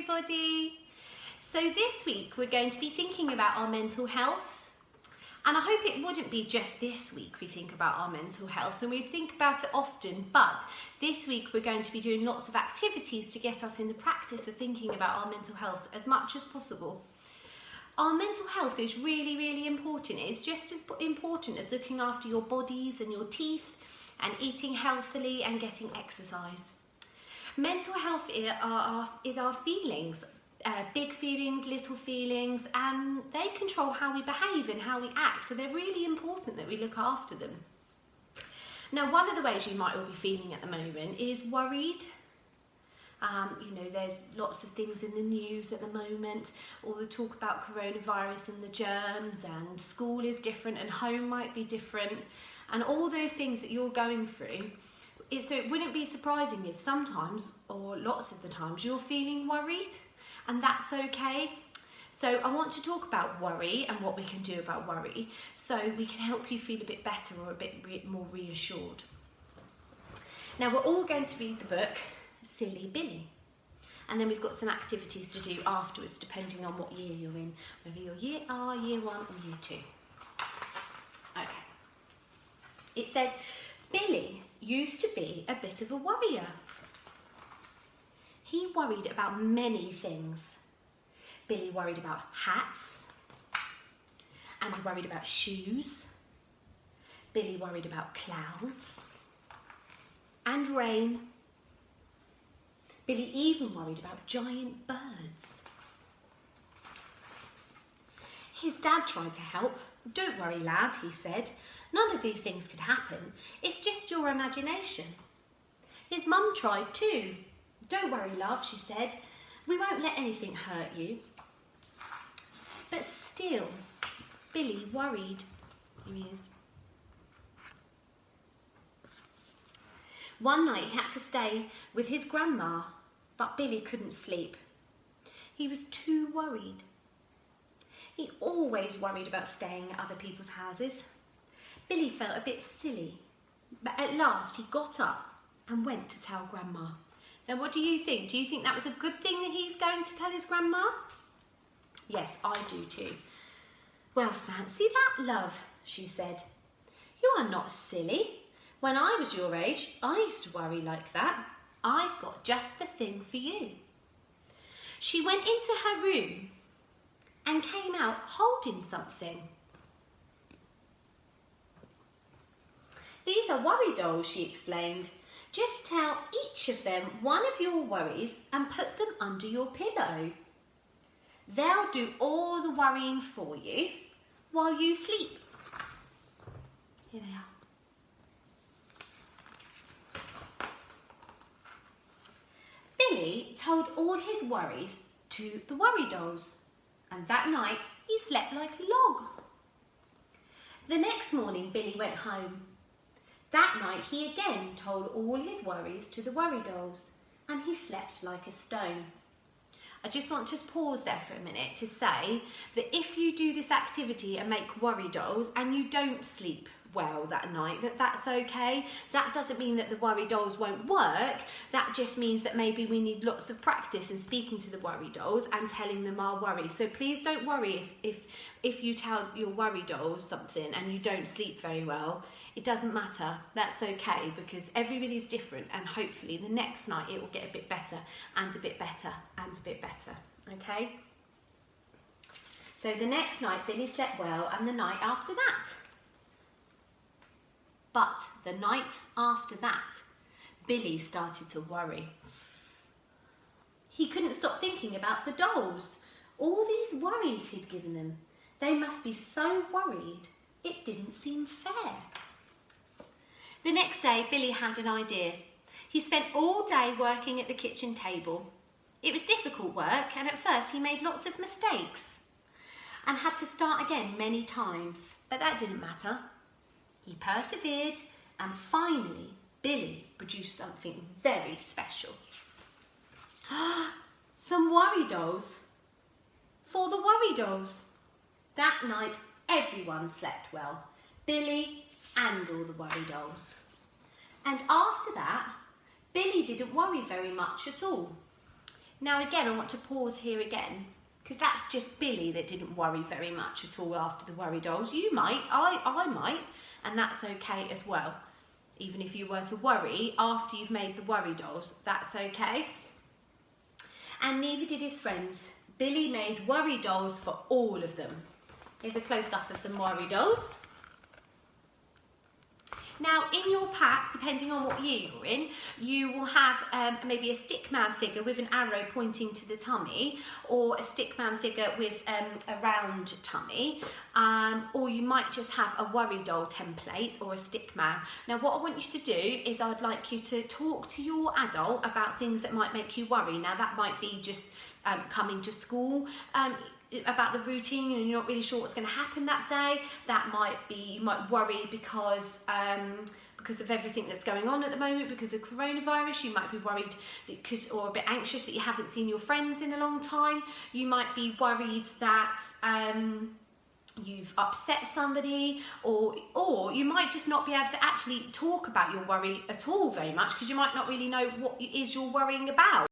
everybody. So this week we're going to be thinking about our mental health, and I hope it wouldn't be just this week we think about our mental health, and we think about it often, but this week we're going to be doing lots of activities to get us in the practice of thinking about our mental health as much as possible. Our mental health is really, really important. It's just as important as looking after your bodies and your teeth and eating healthily and getting exercise. Mental health is our feelings, big feelings, little feelings, and they control how we behave and how we act, so they're really important that we look after them. Now, one of the ways you might all be feeling at the moment is worried. There's lots of things in the news at the moment, all the talk about coronavirus and the germs, and school is different and home might be different, and all those things that you're going through. So it wouldn't be surprising if sometimes, or lots of the times, you're feeling worried, and that's okay. So I want to talk about worry and what we can do about worry so we can help you feel a bit better or a bit more reassured. Now, we're all going to read the book Silly Billy, and then we've got some activities to do afterwards depending on what year you're in, whether you're year R, year 1 or year 2. Okay. It says, Billy used to be a bit of a worrier. He worried about many things. Billy worried about hats, and he worried about shoes. Billy worried about clouds and rain. Billy even worried about giant birds. His dad tried to help. Don't worry, lad, he said. None of these things could happen. It's just your imagination. His mum tried too. Don't worry, love, she said. We won't let anything hurt you. But still, Billy worried. Here he is. One night he had to stay with his grandma, but Billy couldn't sleep. He was too worried. He always worried about staying at other people's houses. Billy felt a bit silly, but at last he got up and went to tell Grandma. Now, what do you think? Do you think that was a good thing that he's going to tell his grandma? Yes, I do too. Well, fancy that, love, she said. You are not silly. When I was your age, I used to worry like that. I've got just the thing for you. She went into her room and came out holding something. These are worry dolls, she explained. Just tell each of them one of your worries and put them under your pillow. They'll do all the worrying for you while you sleep. Here they are. Billy told all his worries to the worry dolls, and that night he slept like a log. The next morning Billy went home. That night he again told all his worries to the worry dolls, and he slept like a stone. I just want to pause there for a minute to say that if you do this activity and make worry dolls and you don't sleep well that night, that's okay. That doesn't mean that the worry dolls won't work. That just means that maybe we need lots of practice in speaking to the worry dolls and telling them our worries. So please don't worry if you tell your worry dolls something and you don't sleep very well. It doesn't matter. That's okay, because everybody's different, and hopefully the next night it will get a bit better and a bit better and a bit better. Okay? So the next night Billy slept well, and the night after that. But the night after that, Billy started to worry. He couldn't stop thinking about the dolls. All these worries he'd given them. They must be so worried. It didn't seem fair. The next day, Billy had an idea. He spent all day working at the kitchen table. It was difficult work, and at first he made lots of mistakes and had to start again many times, but that didn't matter. He persevered, and finally Billy produced something very special. Some worry dolls for the worry dolls. That night everyone slept well, Billy and all the worry dolls. And after that, Billy didn't worry very much at all. Now again, I want to pause here again, because that's just Billy that didn't worry very much at all after the worry dolls. You might, I might, and that's okay as well. Even if you were to worry after you've made the worry dolls, that's okay. And neither did his friends. Billy made worry dolls for all of them. Here's a close-up of the worry dolls. Now, in your pack, depending on what year you're in, you will have maybe a stickman figure with an arrow pointing to the tummy, or a stickman figure with a round tummy, or you might just have a worry doll template or a stickman. Now, what I want you to do is I'd like you to talk to your adult about things that might make you worry. Now, that might be just coming to school, about the routine and you're not really sure what's going to happen that day. That might be, you might worry because of everything that's going on at the moment, because of coronavirus. You might be worried or a bit anxious that you haven't seen your friends in a long time. You might be worried that you've upset somebody, or you might just not be able to actually talk about your worry at all very much, because you might not really know what it is you're worrying about.